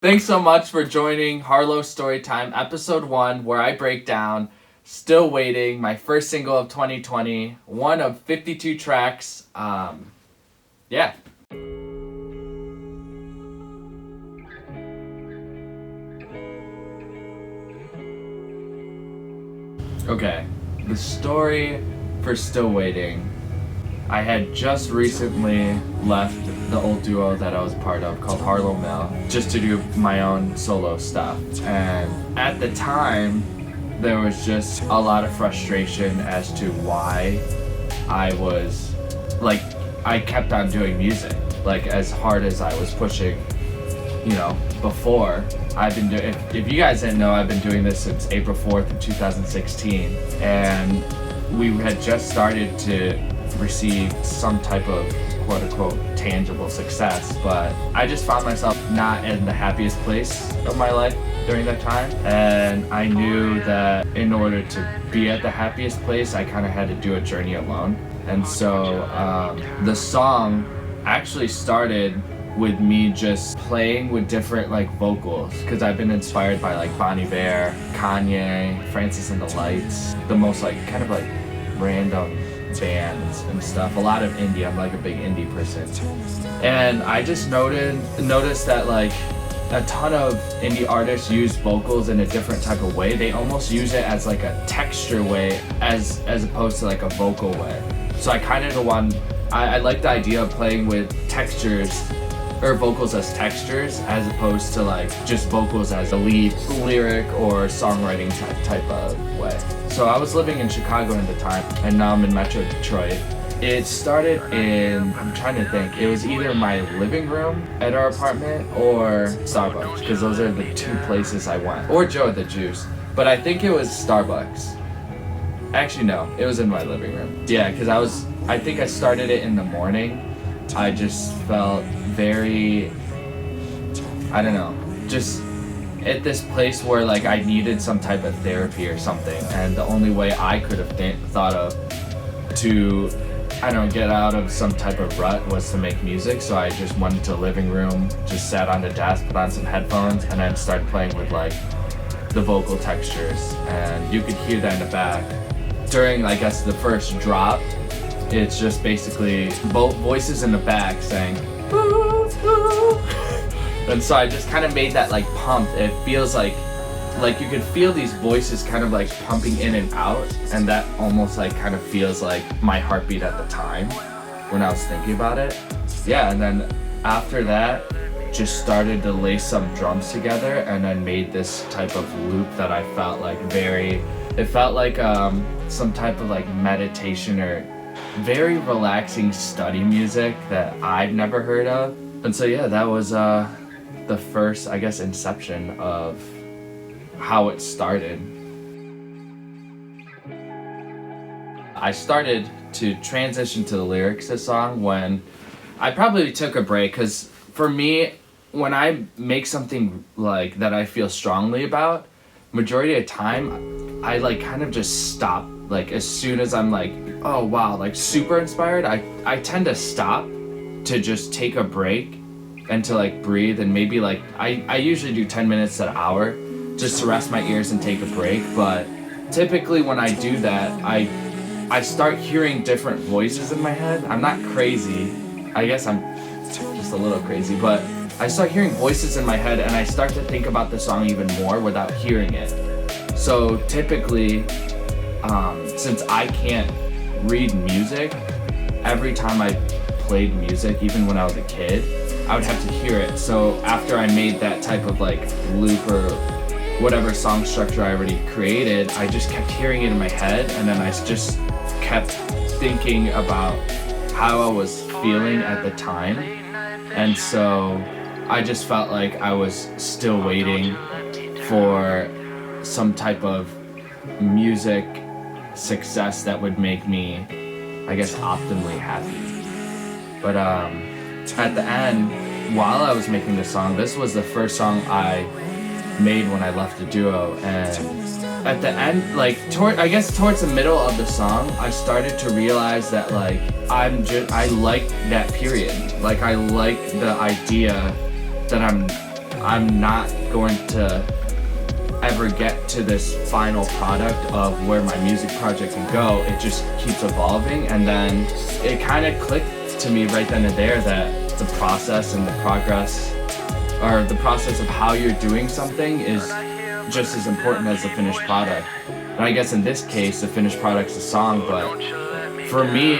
Thanks so much for joining Harlōw Storytime Episode 1, where I break down Still Waiting, my first single of 2020, one of 52 tracks. Yeah. Okay, the story for Still Waiting. I had just recently left the old duo that I was part of called Harlōw just to do my own solo stuff. And at the time, there was just a lot of frustration as to why I kept on doing music. Like, as hard as I was pushing, before. I've been doing, if you guys didn't know, I've been doing this since April 4th of 2016. And we had just started to receive some type of quote-unquote tangible success, but I just found myself not in the happiest place of my life during that time, and I knew that in order to be at the happiest place, I kind of had to do a journey alone. And so the song actually started with me just playing with different vocals, because I've been inspired by Bon Iver, Kanye, Francis and the Lights, the most random bands and stuff. A lot of indie. I'm a big indie person, and I just noticed that a ton of indie artists use vocals in a different type of way. They almost use it as a texture way as opposed to a vocal way. So I kind of I like the idea of playing with textures or vocals as textures as opposed to just vocals as a lead lyric or songwriting type of way. So I was living in Chicago at the time, and now I'm in Metro Detroit. It started in, I'm trying to think, it was either my living room at our apartment or Starbucks, because those are the two places I went. Or Joe at the Juice, but I think it was Starbucks. Actually no, it was in my living room. Yeah, because I think I started it in the morning. I just felt very, just at this place where I needed some type of therapy or something, and the only way I could have thought of to get out of some type of rut was to make music. So I just went into the living room, just sat on the desk, put on some headphones, and then started playing with the vocal textures, and you could hear that in the back. During the first drop, it's just basically both voices in the back saying "Ooh, ooh." And so I just kind of made that pump. It feels like you could feel these voices kind of pumping in and out, and that almost kind of feels like my heartbeat at the time when I was thinking about it. Yeah, and then after that, just started to lay some drums together, and then made this type of loop that I felt it felt like some type of meditation or very relaxing study music that I've never heard of. And so yeah, that was the first, inception of how it started. I started to transition to the lyrics of the song when I probably took a break, because for me, when I make something that I feel strongly about, majority of the time I kind of just stop. As soon as I'm oh wow, super inspired, I tend to stop to just take a break and to breathe, and maybe I usually do 10 minutes to an hour just to rest my ears and take a break. But typically when I do that, I start hearing different voices in my head. I'm not crazy. I guess I'm just a little crazy, but I start hearing voices in my head, and I start to think about the song even more without hearing it. So typically, since I can't read music, every time I played music, even when I was a kid, I would have to hear it. So after I made that type of loop or whatever song structure I already created, I just kept hearing it in my head, and then I just kept thinking about how I was feeling at the time. And so I just felt like I was still waiting for some type of music success that would make me, optimally happy. But at the end, while I was making this song, this was the first song I made when I left the duo, and at the end, towards the middle of the song, I started to realize that I like that period. I like the idea that I'm I'm not going to ever get to this final product of where my music project can go. It just keeps evolving, and then it kind of clicked to me right then and there that the process and the progress, or the process of how you're doing something, is just as important as the finished product. And I guess in this case, the finished product's a song, but for me,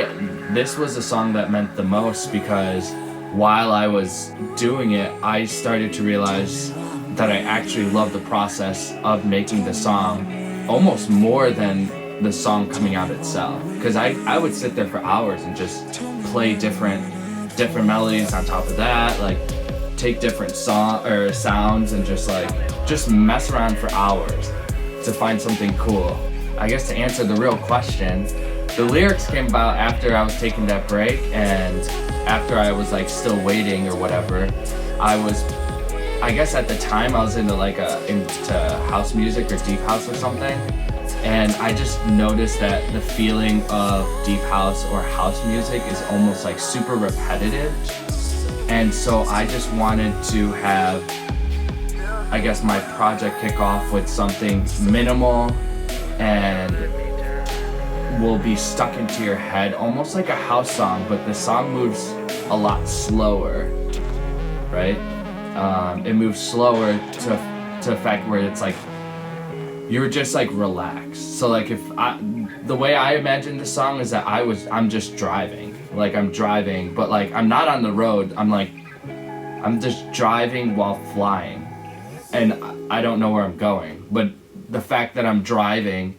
this was a song that meant the most because while I was doing it, I started to realize that I actually love the process of making the song almost more than the song coming out itself. Because I would sit there for hours and just play different melodies on top of that, like take different sounds and just mess around for hours to find something cool. I guess to answer the real question, the lyrics came about after I was taking that break and after I was like still waiting or whatever. I guess at the time I was into house music or deep house or something, and I just noticed that the feeling of deep house or house music is almost like super repetitive, and so I just wanted to have, I guess, my project kick off with something minimal and will be stuck into your head, almost like a house song, but the song moves a lot slower, right? It moves slower to a fact where it's like you're just like relaxed. So like the way I imagine the song is that I'm just driving, like I'm driving, but like I'm not on the road. I'm just driving while flying, and I don't know where I'm going. But the fact that I'm driving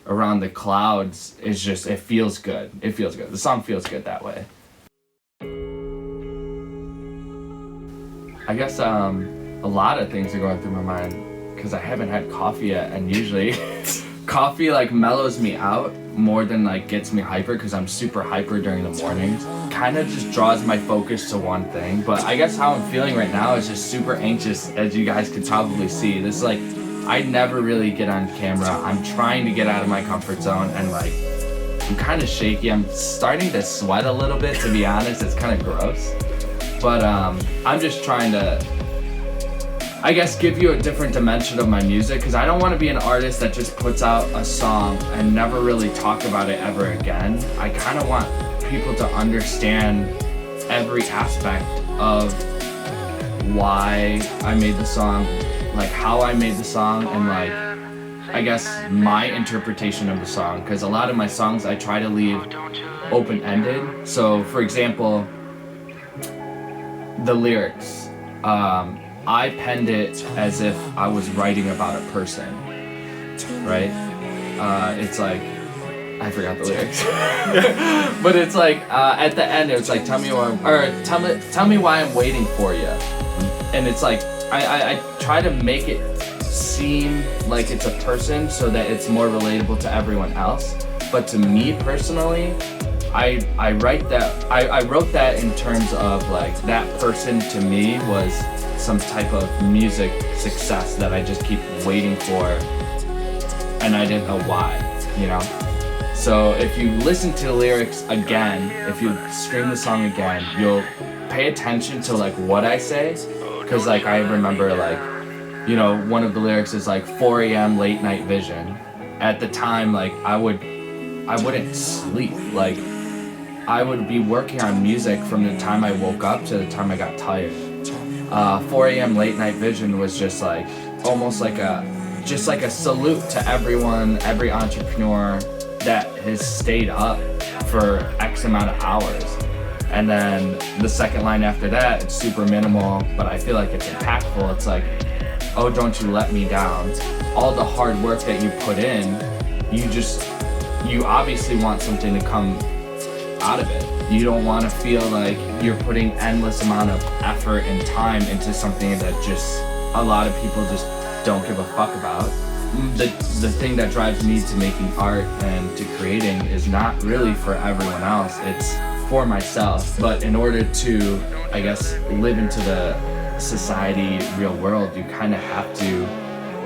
around the clouds is just, it feels good. It feels good. The song feels good that way. I guess a lot of things are going through my mind because I haven't had coffee yet, and usually coffee like mellows me out more than like gets me hyper because I'm super hyper during the mornings. Kind of just draws my focus to one thing, but I guess how I'm feeling right now is just super anxious, as you guys could probably see. This is like, I never really get on camera. I'm trying to get out of my comfort zone, and like I'm kind of shaky. I'm starting to sweat a little bit, to be honest. It's kind of gross. But I'm just trying to, I guess, give you a different dimension of my music, because I don't want to be an artist that just puts out a song and never really talk about it ever again. I kind of want people to understand every aspect of why I made the song, like how I made the song, and like, I guess, my interpretation of the song, because a lot of my songs I try to leave open-ended. So for example, the lyrics, I penned it as if I was writing about a person, right? It's like, I forgot the lyrics, but it's like at the end it's like, tell me why I'm waiting for you, and it's like I try to make it seem like it's a person so that it's more relatable to everyone else. But to me personally, I wrote that in terms of like that person to me was some type of music success that I just keep waiting for, and I didn't know why, you know? So if you listen to the lyrics again, if you stream the song again, you'll pay attention to like what I say, because like I remember, like, you know, one of the lyrics is like 4 a.m. late night vision. At the time, like I wouldn't sleep. Like I would be working on music from the time I woke up to the time I got tired. 4 a.m. late night vision was just like almost like a salute to everyone, every entrepreneur that has stayed up for X amount of hours. And then the second line after that, it's super minimal, but I feel like it's impactful. It's like, oh, don't you let me down. All the hard work that you put in, you obviously want something to come out of it. You don't want to feel like you're putting endless amount of effort and time into something that just a lot of people just don't give a fuck about. The thing that drives me to making art and to creating is not really for everyone else, it's for myself. But in order to, I guess, live into the society, real world, you kind of have to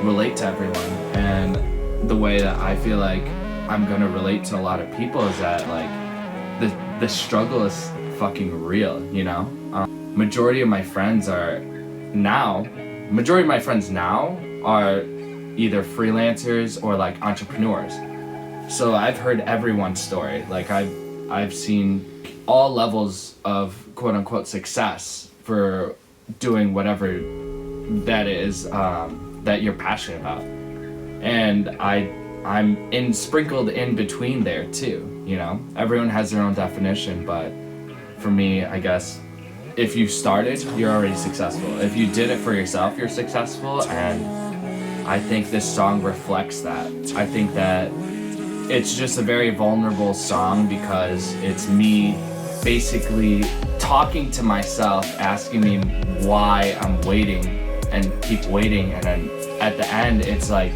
relate to everyone. And the way that I feel like I'm gonna relate to a lot of people is that like the struggle is fucking real, you know? Majority of my friends are now majority of my friends now are either freelancers or like entrepreneurs. So I've heard everyone's story. Like I've seen all levels of quote unquote success for doing whatever that is that you're passionate about. And I'm sprinkled in between there too, you know? Everyone has their own definition, but for me, I guess, if you started, you're already successful. If you did it for yourself, you're successful, and I think this song reflects that. I think that it's just a very vulnerable song because it's me basically talking to myself, asking me why I'm waiting and keep waiting, and then at the end, it's like,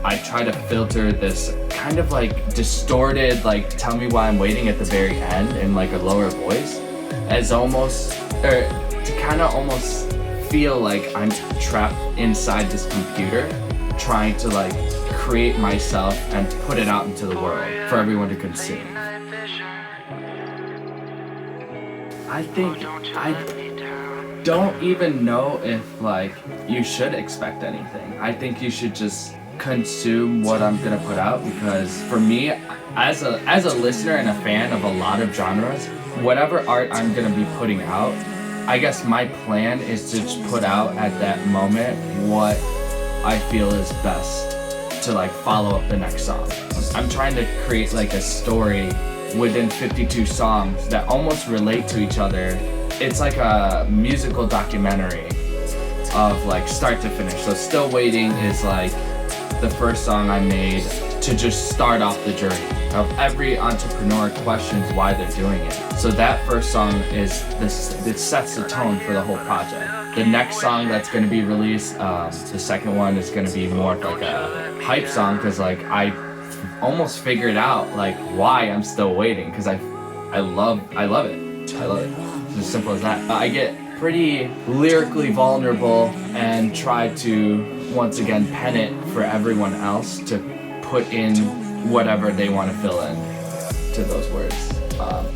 I try to filter this kind of like distorted, like tell me why I'm waiting at the very end in like a lower voice, as almost, or to kind of almost feel like I'm trapped inside this computer trying to like create myself and put it out into the world for everyone to consume. I think I don't even know if like you should expect anything. I think you should just consume what I'm gonna put out, because for me, as a listener and a fan of a lot of genres, whatever art I'm gonna be putting out, I guess my plan is to just put out at that moment what I feel is best to like follow up the next song. I'm trying to create like a story within 52 songs that almost relate to each other. It's like a musical documentary of like start to finish. So Still Waiting is like the first song I made to just start off the journey of every entrepreneur questions why they're doing it. So that first song is this, it sets the tone for the whole project. The next song that's going to be released, the second one is going to be more of like a hype song, because like I almost figured out like why I'm still waiting, because I love it. I love it. It's as simple as that. I get pretty lyrically vulnerable and try to once again pen it for everyone else to put in whatever they want to fill in to those words.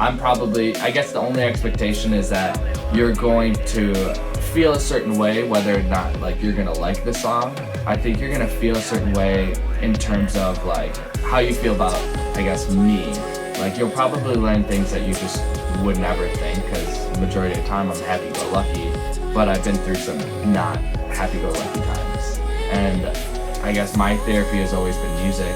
I guess the only expectation is that you're going to feel a certain way, whether or not like you're gonna like the song. I think you're gonna feel a certain way in terms of like how you feel about, I guess, me. Like you'll probably learn things that you just would never think, because the majority of the time I'm happy-go-lucky, but I've been through some not happy-go-lucky times. And I guess my therapy has always been music,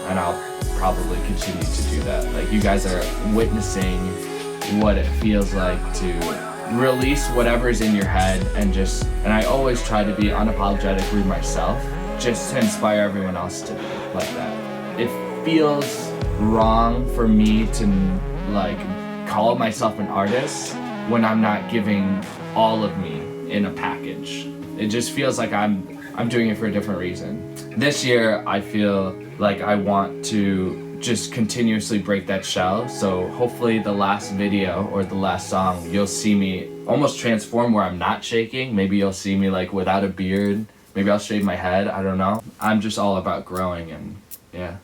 and I'll probably continue to do that. Like you guys are witnessing what it feels like to release whatever's in your head, and I always try to be unapologetically myself, just to inspire everyone else to be like that. It feels wrong for me to like call myself an artist when I'm not giving all of me in a package. It just feels like I'm doing it for a different reason. This year I feel like I want to just continuously break that shell, so hopefully the last video or the last song you'll see me almost transform where I'm not shaking. Maybe you'll see me like without a beard, maybe I'll shave my head, I don't know. I'm just all about growing, and yeah.